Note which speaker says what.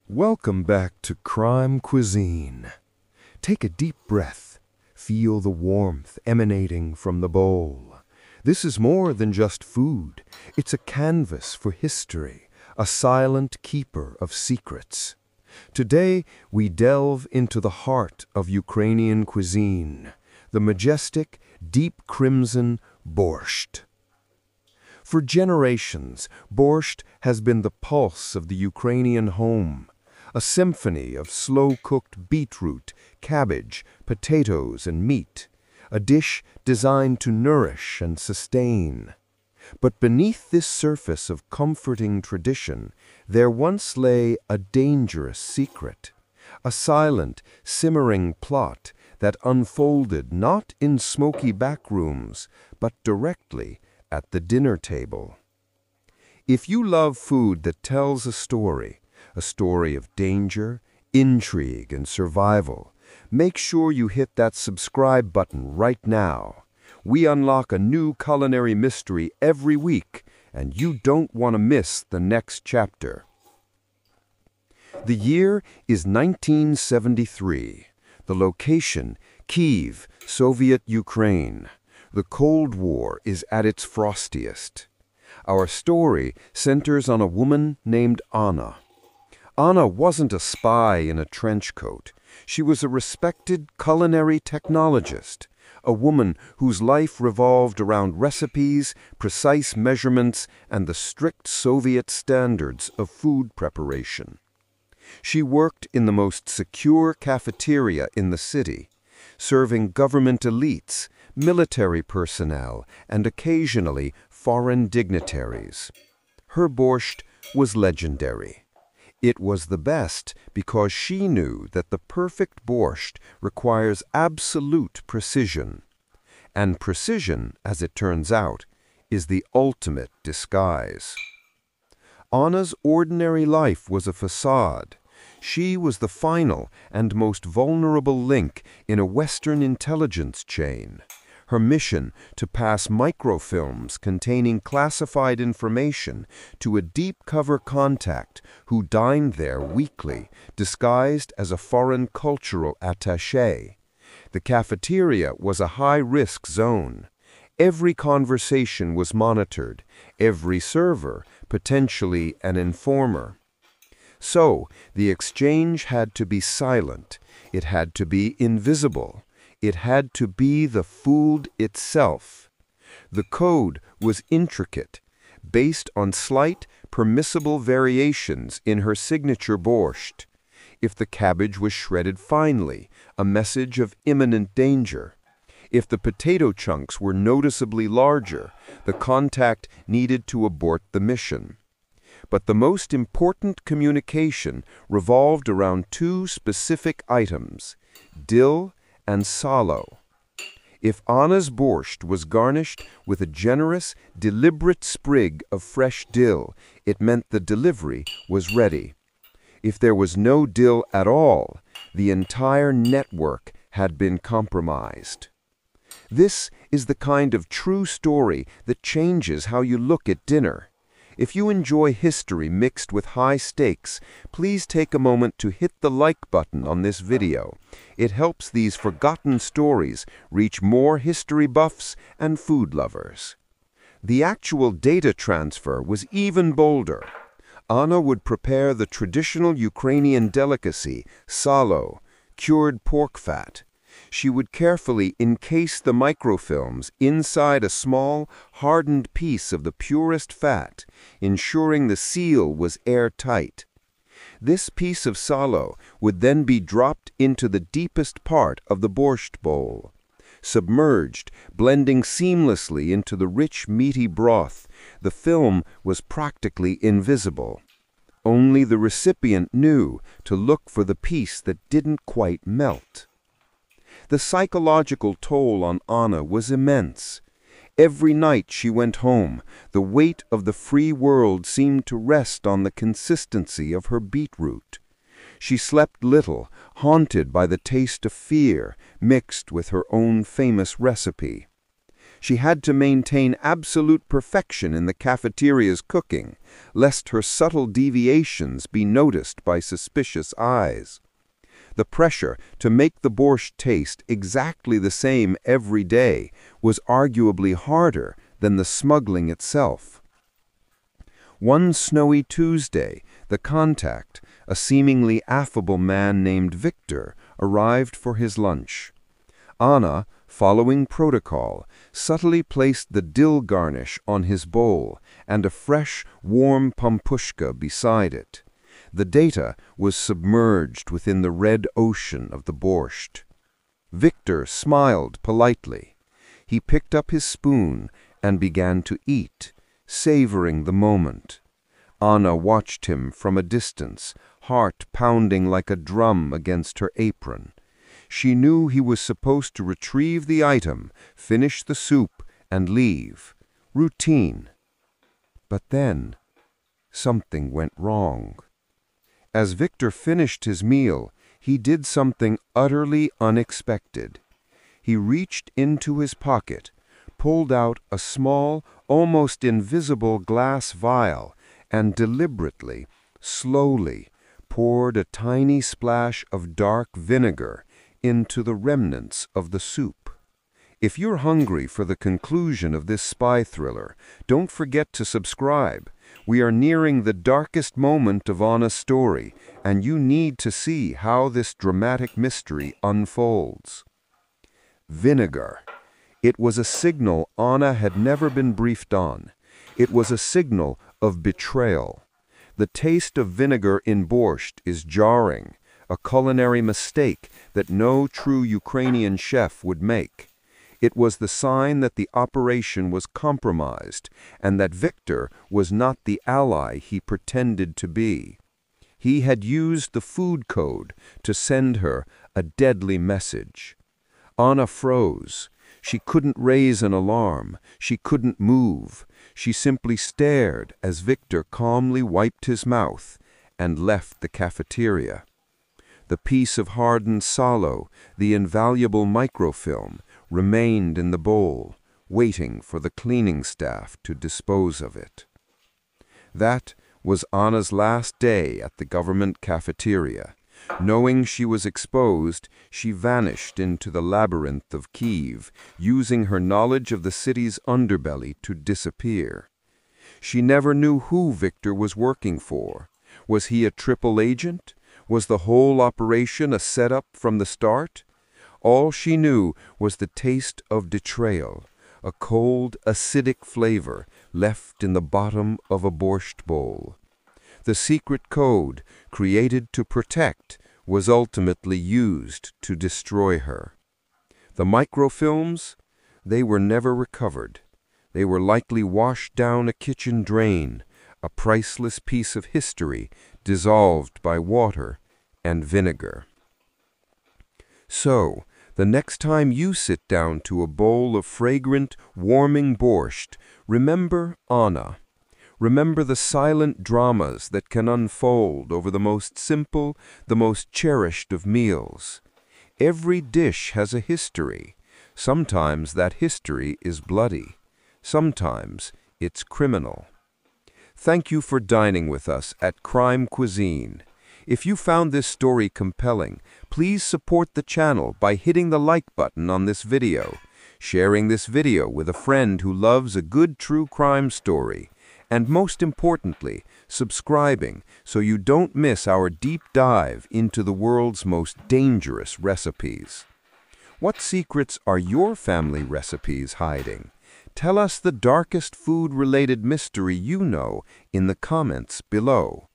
Speaker 1: Welcome back to Crime Cuisine. Take a deep breath. Feel the warmth emanating from the bowl. This is more than just food. It's a canvas for history, a silent keeper of secrets. Today, we delve into the heart of Ukrainian cuisine, the majestic, deep crimson borscht. For generations, borscht has been the pulse of the Ukrainian home, a symphony of slow-cooked beetroot, cabbage, potatoes, and meat, a dish designed to nourish and sustain. But beneath this surface of comforting tradition, there once lay a dangerous secret, a silent, simmering plot that unfolded not in smoky backrooms, but directly at the dinner table. If you love food that tells a story of danger, intrigue, and survival, make sure you hit that subscribe button right now. We unlock a new culinary mystery every week, and you don't want to miss the next chapter. The year is 1973. The location, Kyiv, Soviet Ukraine. The Cold War is at its frostiest. Our story centers on a woman named Anna. Anna wasn't a spy in a trench coat. She was a respected culinary technologist, a woman whose life revolved around recipes, precise measurements, and the strict Soviet standards of food preparation. She worked in the most secure cafeteria in the city, serving government elites, military personnel, and occasionally foreign dignitaries. Her borscht was legendary. It was the best because she knew that the perfect borscht requires absolute precision. And precision, as it turns out, is the ultimate disguise. Anna's ordinary life was a facade. She was the final and most vulnerable link in a Western intelligence chain. Her mission to pass microfilms containing classified information to a deep-cover contact who dined there weekly, disguised as a foreign cultural attaché. The cafeteria was a high-risk zone. Every conversation was monitored, every server potentially an informer. So, the exchange had to be silent. It had to be invisible. It had to be the food itself. The code was intricate, based on slight, permissible variations in her signature borscht. If the cabbage was shredded finely, a message of imminent danger. If the potato chunks were noticeably larger, the contact needed to abort the mission. But the most important communication revolved around two specific items: dill and salo. If Anna's borscht was garnished with a generous, deliberate sprig of fresh dill, it meant the delivery was ready. If there was no dill at all, the entire network had been compromised. This is the kind of true story that changes how you look at dinner. If you enjoy history mixed with high stakes, please take a moment to hit the like button on this video. It helps these forgotten stories reach more history buffs and food lovers. The actual data transfer was even bolder. Anna would prepare the traditional Ukrainian delicacy, salo, cured pork fat. She would carefully encase the microfilms inside a small, hardened piece of the purest fat, ensuring the seal was airtight. This piece of salo would then be dropped into the deepest part of the borscht bowl. Submerged, blending seamlessly into the rich, meaty broth, the film was practically invisible. Only the recipient knew to look for the piece that didn't quite melt. The psychological toll on Anna was immense. Every night she went home, the weight of the free world seemed to rest on the consistency of her beetroot. She slept little, haunted by the taste of fear, mixed with her own famous recipe. She had to maintain absolute perfection in the cafeteria's cooking, lest her subtle deviations be noticed by suspicious eyes. The pressure to make the borscht taste exactly the same every day was arguably harder than the smuggling itself. One snowy Tuesday, the contact, a seemingly affable man named Victor, arrived for his lunch. Anna, following protocol, subtly placed the dill garnish on his bowl and a fresh, warm pampushka beside it. The data was submerged within the red ocean of the borscht. Victor smiled politely. He picked up his spoon and began to eat, savoring the moment. Anna watched him from a distance, heart pounding like a drum against her apron. She knew he was supposed to retrieve the item, finish the soup, and leave. Routine. But then, something went wrong. As Victor finished his meal, he did something utterly unexpected. He reached into his pocket, pulled out a small, almost invisible glass vial, and deliberately, slowly, poured a tiny splash of dark vinegar into the remnants of the soup. If you're hungry for the conclusion of this spy thriller, don't forget to subscribe. We are nearing the darkest moment of Anna's story, and you need to see how this dramatic mystery unfolds. Vinegar. It was a signal Anna had never been briefed on. It was a signal of betrayal. The taste of vinegar in borscht is jarring, a culinary mistake that no true Ukrainian chef would make. It was the sign that the operation was compromised and that Victor was not the ally he pretended to be. He had used the food code to send her a deadly message. Anna froze. She couldn't raise an alarm. She couldn't move. She simply stared as Victor calmly wiped his mouth and left the cafeteria. The piece of hardened salo, the invaluable microfilm, remained in the bowl, waiting for the cleaning staff to dispose of it. That was Anna's last day at the government cafeteria. Knowing she was exposed, she vanished into the labyrinth of Kyiv, using her knowledge of the city's underbelly to disappear. She never knew who Victor was working for. Was he a triple agent? Was the whole operation a setup from the start? All she knew was the taste of betrayal, a cold, acidic flavor left in the bottom of a borscht bowl. The secret code, created to protect, was ultimately used to destroy her. The microfilms, they were never recovered. They were likely washed down a kitchen drain, a priceless piece of history dissolved by water and vinegar. So, the next time you sit down to a bowl of fragrant, warming borscht, remember Anna. Remember the silent dramas that can unfold over the most simple, the most cherished of meals. Every dish has a history. Sometimes that history is bloody. Sometimes it's criminal. Thank you for dining with us at Crime Cuisine. If you found this story compelling, please support the channel by hitting the like button on this video, sharing this video with a friend who loves a good true crime story, and most importantly, subscribing so you don't miss our deep dive into the world's most dangerous recipes. What secrets are your family recipes hiding? Tell us the darkest food-related mystery you know in the comments below.